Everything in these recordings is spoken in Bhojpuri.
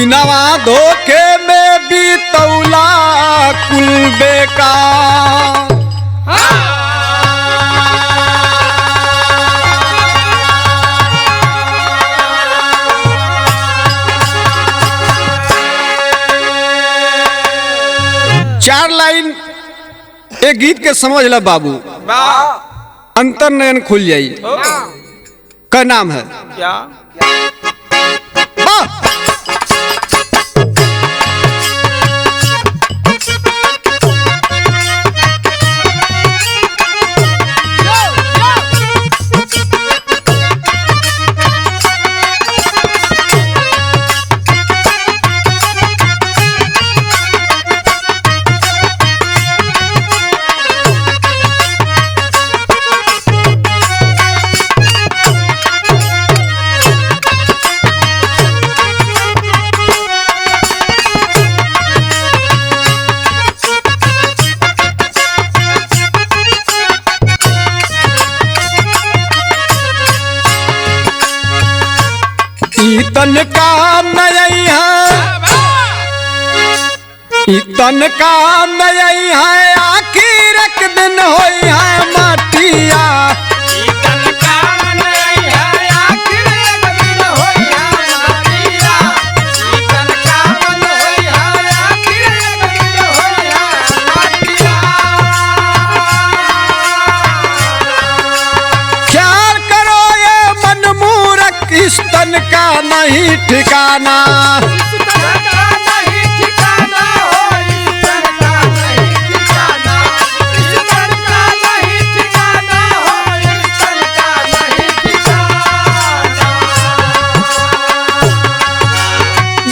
दिनवा धोखे में बीतौला कुल बेकार। चार लाइन एक गीत के समझ ला बाबू, अंतर नयन खुल जाई। का नाम है क्या? तन का नई है, तन का नई है, आखिर एक दिन होई है माटिया। तन का नई है, आखिर एक दिन होई है माटिया। तन का नई है, आखिर एक दिन होई है माटिया। ख्याल करो ये मन मूरख, इस तन का नहीं ठिकाना।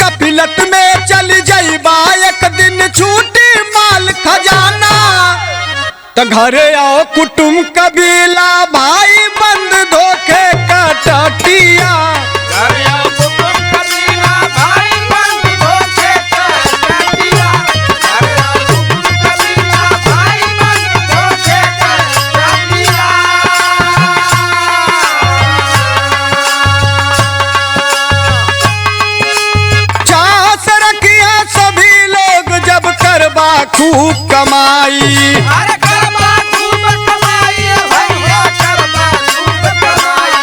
गफिलत में चल जाइबा एक दिन छूटी माल खजाना। तो घरे आओ कुटुम कबीला भाई बंद धोखे का टटिया। खूब कमाई, अरे करबा खूब कमाई भैया, करबा खूब कमाई।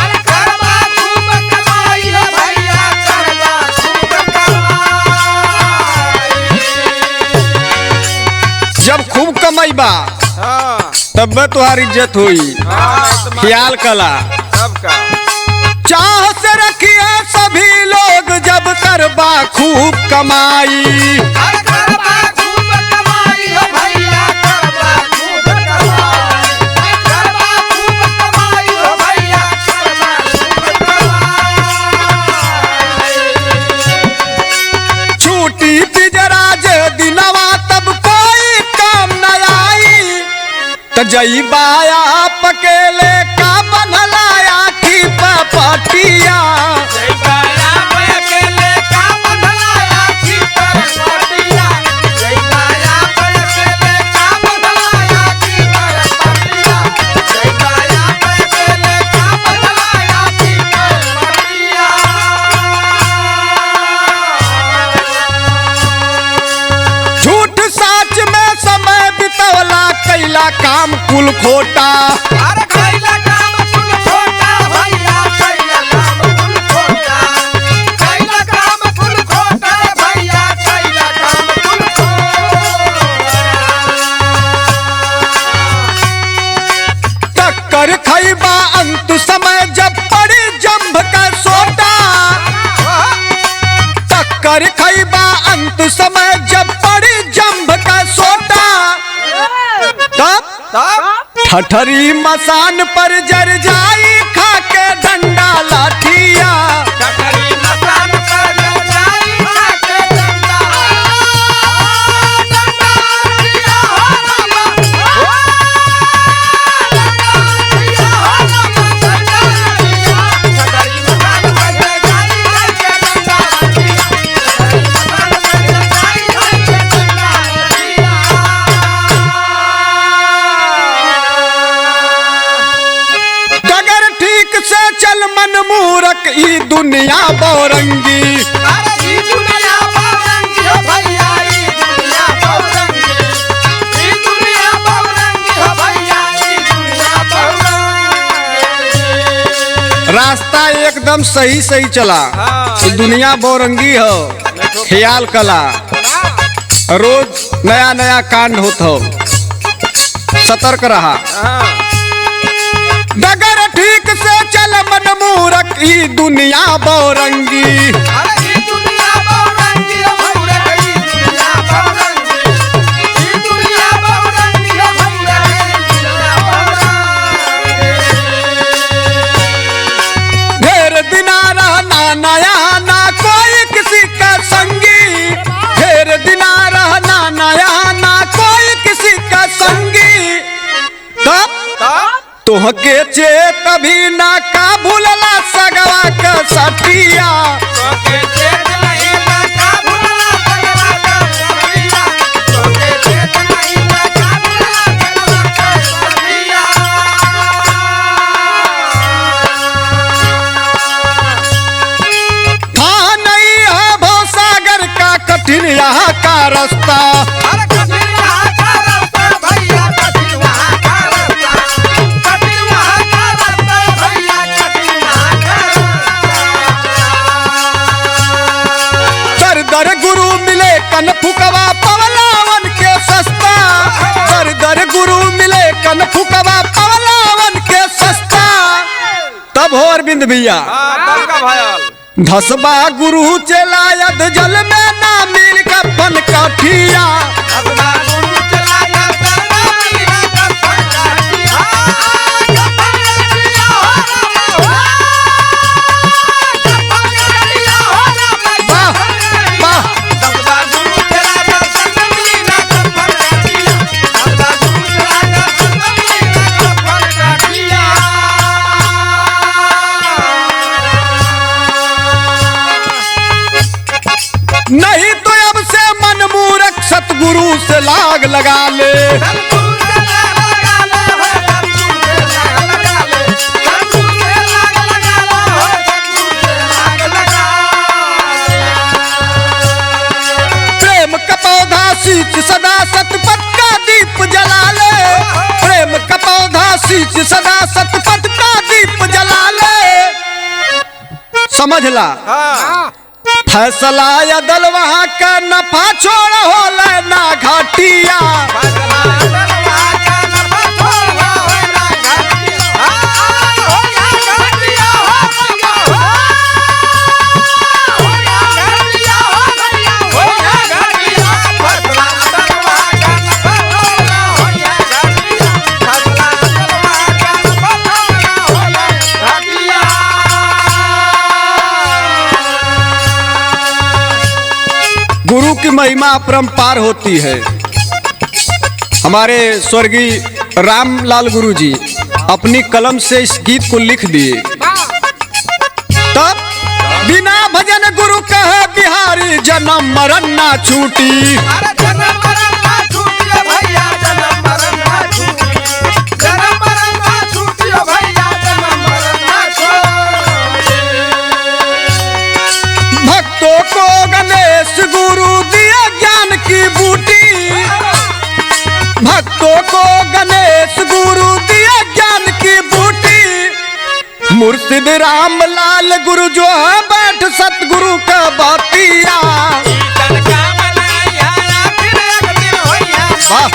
अरे करबा खूब कमाई भैया, करबा खूब कमाई। जब खूब कमाईबा तब तुम्हारी इज्जत हुई। ख्याल कला सबका चाह से रखिए सभी लोग, जब करबा खूब कमाई। जईबाया पकेले का बनलाया की पपटिया। जईबाया पकेले का बनलाया की पपटिया। जईबाया पकेले का बनलाया की पपटिया। जईबाया पकेले का बनलाया की पपटिया। झूठ साच में समय बितवला, कैला काम कुल खोटा। अरे कैला काम कुल खोटा भैया, कैला काम कुल खोटा। कैला काम कुल खोटा भैया, कैला काम कुल खोटा। टक्कर खैबा अंत समय जब पड़ी जंभ का सोटा। टक्कर खैबा अंत समय जब पड़ी जंभ का सोटा। तब ठठरी मसान पर जर जाई, खाके डंडा लाठिया। ठठरी मसान पर जर जाई, खाके डंडा लाठिया। ठठरी मसान पर जर जाई, खाके डंडा चल मन मूरख ई दुनिया बौरंगी। अरे एकदम सही सही चला। हाँ। दुनिया बहुरंगी हो, ख्याल कला, रोज नया नया कांड होत हो, सतर्क रहा। डगर ठीक से चल मन मूरख, ई दुनिया बहुरंगी। अरे ये दुनिया बहुरंगी है भैया, ये दुनिया बहुरंगी, ये दुनिया बहुरंगी है भैया, ये दुनिया बहुरंगी। ढेर दिना रहना नया ना कोई किसी का संगी, ढेर दिना रहना नया ना कोई किसी का संगी। तब तोहके चेत भी ना का भूलला सगवा का सटिया। तोके चेत नहीं ना का भूलला सगवा का सटिया, तोके चेत नहीं ना का भूलला सगवा का सटिया। था नहीं है भवसागर का कठिन यहाँ का रास्ता। अरे कठिन वहाँ का रास्ता भैया, कठिन वहाँ का रास्ता, कठिन वहाँ का रास्ता भैया, कठिन वहाँ का रास्ता। दर दर गुरु मिले कन फुकवा पवलावन के सस्ता। दर दर गुरु मिले कन फुकवा पवलावन के सस्ता। तब हो अरविंद भैया तब का भयल धसबा गुरु चलायद जल में ना मिल कफन काठिया। अपना गुरु चला जा सरना मिला कफन काठिया, कफन काठिया हो ना कफन काठिया हो ना। वाह वाह अपना गुरु चला जा सरना मिला कफन काठिया, अपना गुरु चला जा सरना मिला कफन काठिया। नहीं तो अब से मन मूरख सतगुरु से लाग लगा ले। सतगुरु से लाग लगा ले, हो सतगुरु से लाग लगा ले, सतगुरु से लाग लगा ले, हो सतगुरु से लाग लगा ले। प्रेम का पौधा सींच सदा सतपथ का दीप जला ले। प्रेम का पौधा सींच सदा सतपथ का दीप जला ले। समझ ला फैसला या दल वहाँ का नफा छोड़ होला ना घाटिया। फसला दलवा का नफा छोड़ हो ना घाटिया, हो या घाटिया हो भैया, हो या घाटिया हो भैया, हो या घाटिया। फसला दलवा का नफा छोड़ हो या घाटिया, फसला दलवा का नफा छोड़ हो या घाटिया। गुरु की महिमा अपरंपार होती है। हमारे स्वर्गीय रामलाल गुरु जी अपनी कलम से इस गीत को लिख दिए। तब बिना भजन गुरु कहे बिहारी जन्म मरण ना छूटी। अरे जन्म मरण ना छूटियो भैया, जन्म मरण ना छूटी, जन्म मरण ना छूटियो भैया, जन्म मरण ना छूटी। भक्तों को गणेश गुरु दिया ज्ञान की बूटी। भक्तों को गणेश गुरु दिया ज्ञान की बूटी। मुर्शिद रामलाल गुरु जो है बैठ सतगुरु का बातिया। तन का बनाया आखिर एक दिन होइया। वाह